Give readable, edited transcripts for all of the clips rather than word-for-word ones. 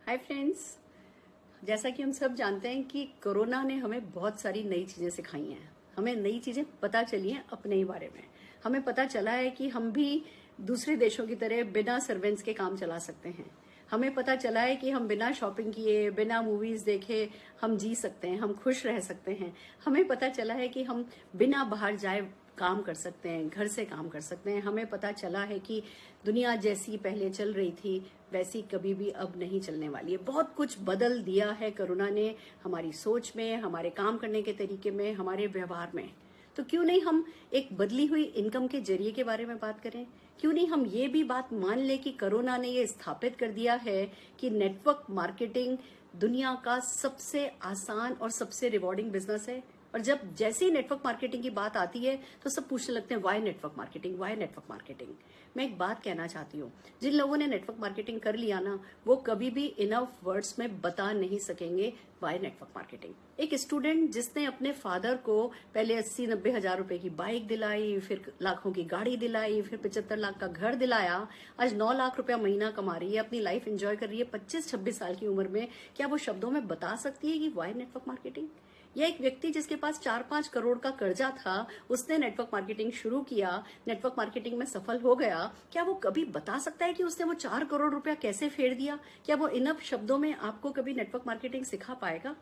Hi friends. जैसा कि हम सब जानते हैं कि कोरोना ने हमें बहुत सारी नई चीज़ें सिखाई हैं। हमें नई चीज़ें पता चली हैं अपने ही बारे में। हमें पता चला है कि हम भी दूसरे देशों की तरह बिना सर्वेंट्स के काम चला सकते हैं। हमें पता चला है कि हम बिना शॉपिंग किए, बिना मूवीज़ देखे हम जी सकते हैं, हम खुश रह सकते हैं। हमें पता चला है कि हम बिना बाहर जाए काम कर सकते हैं, घर से काम कर सकते हैं। हमें पता चला है कि दुनिया जैसी पहले चल रही थी वैसी कभी भी अब नहीं चलने वाली है। बहुत कुछ बदल दिया है कोरोना ने हमारी सोच में, हमारे काम करने के तरीके में, हमारे व्यवहार में। तो क्यों नहीं हम एक बदली हुई इनकम के जरिए के बारे में बात करें? क्यों नहीं हम ये भी बात मान लें कि कोरोना ने ये स्थापित कर दिया है कि नेटवर्क मार्केटिंग दुनिया का सबसे आसान और सबसे रिवॉर्डिंग बिजनेस है। और जब जैसे ही नेटवर्क मार्केटिंग की बात आती है तो सब पूछने लगते हैं why network marketing, why network marketing. मैं एक बात कहना चाहती हूँ, जिन लोगों ने नेटवर्क मार्केटिंग कर लिया ना, वो कभी भी इनफ वर्ड्स में बता नहीं सकेंगे वाई नेटवर्क मार्केटिंग। एक स्टूडेंट जिसने अपने फादर को पहले 80-90 हजार रुपए की बाइक दिलाई, फिर लाखों की गाड़ी दिलाई, फिर 75 लाख का घर दिलाया, आज 9 लाख रुपया महीना कमा रही है, अपनी लाइफ एंजॉय कर रही है 25-26 साल की उम्र में। क्या वो शब्दों में बता सकती है कि वाई नेटवर्क मार्केटिंग? या एक व्यक्ति जिसके पास 4-5 करोड़ का कर्जा था, उसने नेटवर्क मार्केटिंग शुरू किया, नेटवर्क मार्केटिंग में सफल हो गया, क्या वो कभी बता सकता है कि उसने वो 4 करोड़ रुपया कैसे फेर दिया? क्या वो इनफ शब्दों में आपको कभी नेटवर्क मार्केटिंग सिखा पाएगा?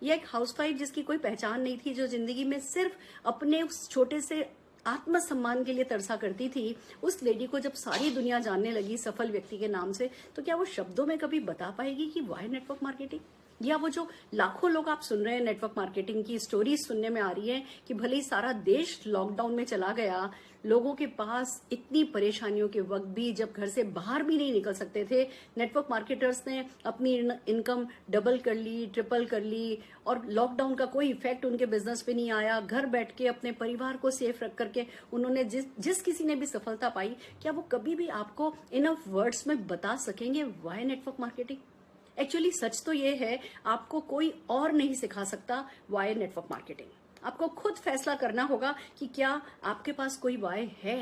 या एक हाउसवाइफ जिसकी कोई पहचान नहीं थी, जो जिंदगी में सिर्फ अपने उस छोटे से आत्मसम्मान के लिए तरसा करती थी, उस लेडी को जब सारी दुनिया जानने लगी सफल व्यक्ति के नाम से, तो क्या वो शब्दों में कभी बता पाएगी कि वाई नेटवर्क मार्केटिंग? या वो जो लाखों लोग आप सुन रहे हैं, नेटवर्क मार्केटिंग की स्टोरीज सुनने में आ रही है कि भले ही सारा देश लॉकडाउन में चला गया, लोगों के पास इतनी परेशानियों के वक्त भी जब घर से बाहर भी नहीं निकल सकते थे, नेटवर्क मार्केटर्स ने अपनी इनकम डबल कर ली, ट्रिपल कर ली, और लॉकडाउन का कोई इफेक्ट उनके बिजनेस पे नहीं आया। घर बैठ के अपने परिवार को सेफ रख करके उन्होंने जिस किसी ने भी सफलता पाई, क्या वो कभी भी आपको इनफ वर्ड्स में बता सकेंगे वाई नेटवर्क मार्केटिंग? एक्चुअली सच तो ये है, आपको कोई और नहीं सिखा सकता वाई नेटवर्क मार्केटिंग। आपको खुद फैसला करना होगा कि क्या आपके पास कोई वाई है।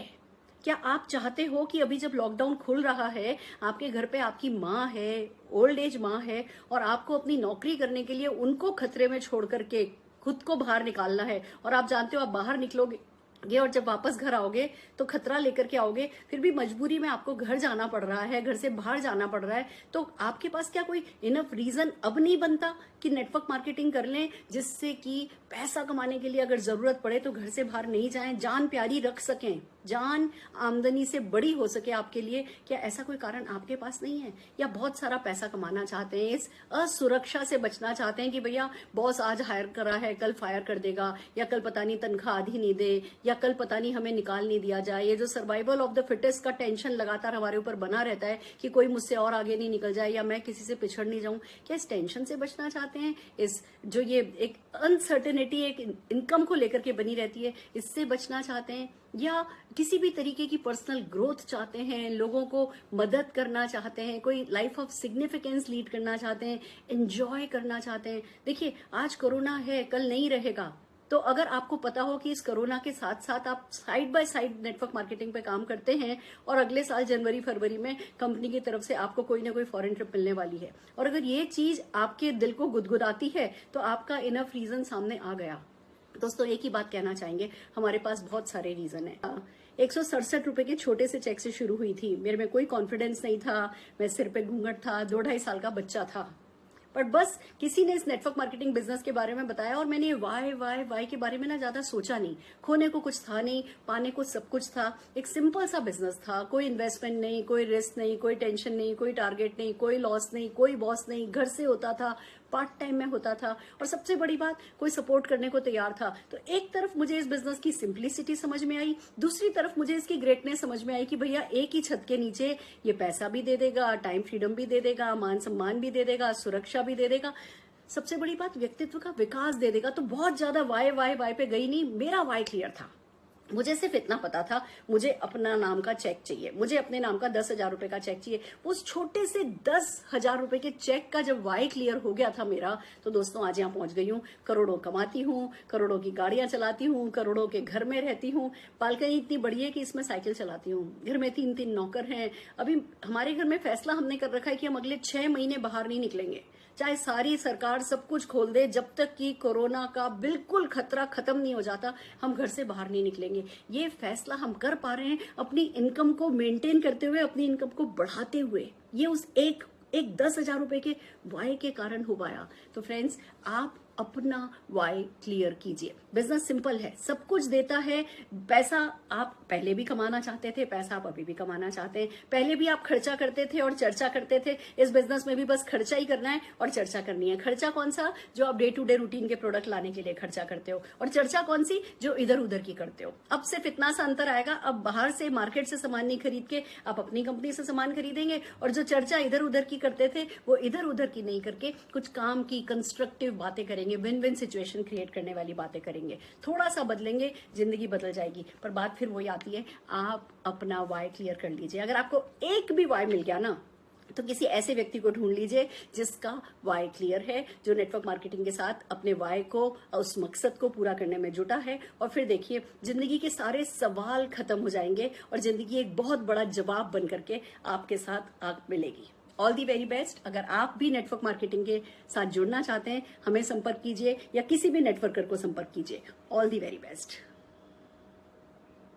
क्या आप चाहते हो कि अभी जब लॉकडाउन खुल रहा है, आपके घर पे आपकी माँ है, ओल्ड एज माँ है, और आपको अपनी नौकरी करने के लिए उनको खतरे में छोड़ करके खुद को बाहर निकालना है, और आप जानते हो आप बाहर निकलोगे और जब वापस घर आओगे तो खतरा लेकर के आओगे, फिर भी मजबूरी में आपको घर जाना पड़ रहा है, घर से बाहर जाना पड़ रहा है, तो आपके पास क्या कोई इनफ रीजन अब नहीं बनता कि नेटवर्क मार्केटिंग कर लें, जिससे कि पैसा कमाने के लिए अगर जरूरत पड़े तो घर से बाहर नहीं जाएं, जान प्यारी रख सकें, जान आमदनी से बड़ी हो सके आपके लिए? क्या ऐसा कोई कारण आपके पास नहीं है? या बहुत सारा पैसा कमाना चाहते हैं, इस असुरक्षा से बचना चाहते हैं कि भैया बॉस आज हायर करा है, कल फायर कर देगा, या कल पता नहीं तनख्वाह आधी नहीं दे, या कल पता नहीं हमें निकाल नहीं दिया जाए। ये जो सर्वाइवल ऑफ द फिटेस्ट का टेंशन लगातार हमारे ऊपर बना रहता है कि कोई मुझसे और आगे नहीं निकल जाए, या मैं किसी से पिछड़ नहीं जाऊं, क्या इस टेंशन से बचना चाहते हैं? इस जो ये एक अनसर्टेनिटी एक इनकम को लेकर के बनी रहती है, इससे बचना चाहते हैं? या किसी भी तरीके की पर्सनल ग्रोथ चाहते हैं, लोगों को मदद करना चाहते हैं, कोई लाइफ ऑफ सिग्निफिकेंस लीड करना चाहते हैं, एंजॉय करना चाहते हैं? देखिए, आज कोरोना है, कल नहीं रहेगा। तो अगर आपको पता हो कि इस कोरोना के साथ साथ आप side by side network marketing पे काम करते हैं, और अगले साल जनवरी फरवरी में कंपनी की तरफ से आपको कोई ना कोई फॉरेन ट्रिप मिलने वाली है, और अगर ये चीज आपके दिल को गुदगुदाती है, तो आपका इनफ रीजन सामने आ गया। दोस्तों, एक ही बात कहना चाहेंगे, हमारे पास बहुत सारे रीजन है। 167 रुपए के छोटे से चेक से शुरू हुई थी, मेरे में कोई कॉन्फिडेंस नहीं था, मैं सिर पे घूंघट था, 2-2.5 साल का बच्चा था, पर बस किसी ने इस नेटवर्क मार्केटिंग बिजनेस के बारे में बताया, और मैंने वाई वाई वाई के बारे में ना ज्यादा सोचा नहीं। खोने को कुछ था नहीं, पाने को सब कुछ था। एक सिंपल सा बिजनेस था, कोई इन्वेस्टमेंट नहीं, कोई रिस्क नहीं, कोई टेंशन नहीं, कोई टारगेट नहीं, कोई लॉस नहीं, कोई बॉस नहीं, घर से होता था, पार्ट टाइम में होता था, और सबसे बड़ी बात, कोई सपोर्ट करने को तैयार था। तो एक तरफ मुझे इस बिजनेस की सिंप्लिसिटी समझ में आई, दूसरी तरफ मुझे इसकी ग्रेटनेस समझ में आई कि भैया एक ही छत के नीचे ये पैसा भी दे देगा, टाइम फ्रीडम भी दे देगा, मान सम्मान भी दे देगा, सुरक्षा भी दे देगा, सबसे बड़ी बात व्यक्तित्व का विकास दे देगा। तो बहुत ज्यादा वाई वाई वाई पे गई नहीं, मेरा वाई क्लियर था। मुझे सिर्फ इतना पता था, मुझे अपना नाम का चेक चाहिए, मुझे अपने नाम का 10,000 रुपए का चेक चाहिए। उस छोटे से 10,000 रुपए के चेक का जब वाई क्लियर हो गया था मेरा, तो दोस्तों आज यहाँ पहुंच गई हूँ, करोड़ों कमाती हूँ, करोड़ों की गाड़ियां चलाती हूँ, करोड़ों के घर में रहती हूँ, बालकनी इतनी बड़ी है कि इसमें साइकिल चलाती हूँ, घर में 3-3 नौकर हैं। अभी हमारे घर में फैसला हमने कर रखा है कि हम अगले 6 महीने बाहर नहीं निकलेंगे, चाहे सारी सरकार सब कुछ खोल दे, जब तक कि कोरोना का बिल्कुल खतरा खत्म नहीं हो जाता हम घर से बाहर नहीं निकलेंगे। ये फैसला हम कर पा रहे हैं अपनी इनकम को मेंटेन करते हुए, अपनी इनकम को बढ़ाते हुए। ये उस एक 10,000 रुपए के वाई के कारण हो पाया। तो फ्रेंड्स, आप अपना वाई क्लियर कीजिए। बिजनेस सिंपल है, सब कुछ देता है। पैसा आप पहले भी कमाना चाहते थे, पैसा आप अभी भी कमाना चाहते हैं। पहले भी आप खर्चा करते थे और चर्चा करते थे, इस बिजनेस में भी बस खर्चा ही करना है और चर्चा करनी है। खर्चा कौन सा? जो आप डे टू डे रूटीन के प्रोडक्ट लाने के लिए खर्चा करते हो, और चर्चा कौन सी? जो इधर उधर की करते हो। अब सिर्फ इतना सा अंतर आएगा, अब बाहर से मार्केट से सामान नहीं खरीद के आप अपनी कंपनी से सामान खरीदेंगे, और जो चर्चा इधर उधर की करते थे वो इधर उधर की नहीं करके कुछ काम की कंस्ट्रक्टिव बातें करेंगे, विन विन सिचुएशन क्रिएट करने वाली बातें करेंगे। थोड़ा सा बदलेंगे, जिंदगी बदल जाएगी। पर बात फिर वही आती है, आप अपना वाई क्लियर कर लीजिए। अगर आपको एक भी वाई मिल गया ना, तो किसी ऐसे व्यक्ति को ढूंढ लीजिए जिसका वाई क्लियर है, जो नेटवर्क मार्केटिंग के साथ अपने वाई को, उस मकसद को पूरा करने में जुटा है। और फिर देखिए, जिंदगी के सारे सवाल खत्म हो जाएंगे और जिंदगी एक बहुत बड़ा जवाब बन करके आपके साथ आप मिलेगी। All the very best. अगर आप भी नेटवर्क मार्केटिंग के साथ जुड़ना चाहते हैं, हमें संपर्क कीजिए या किसी भी नेटवर्कर को संपर्क कीजिए। All the very best.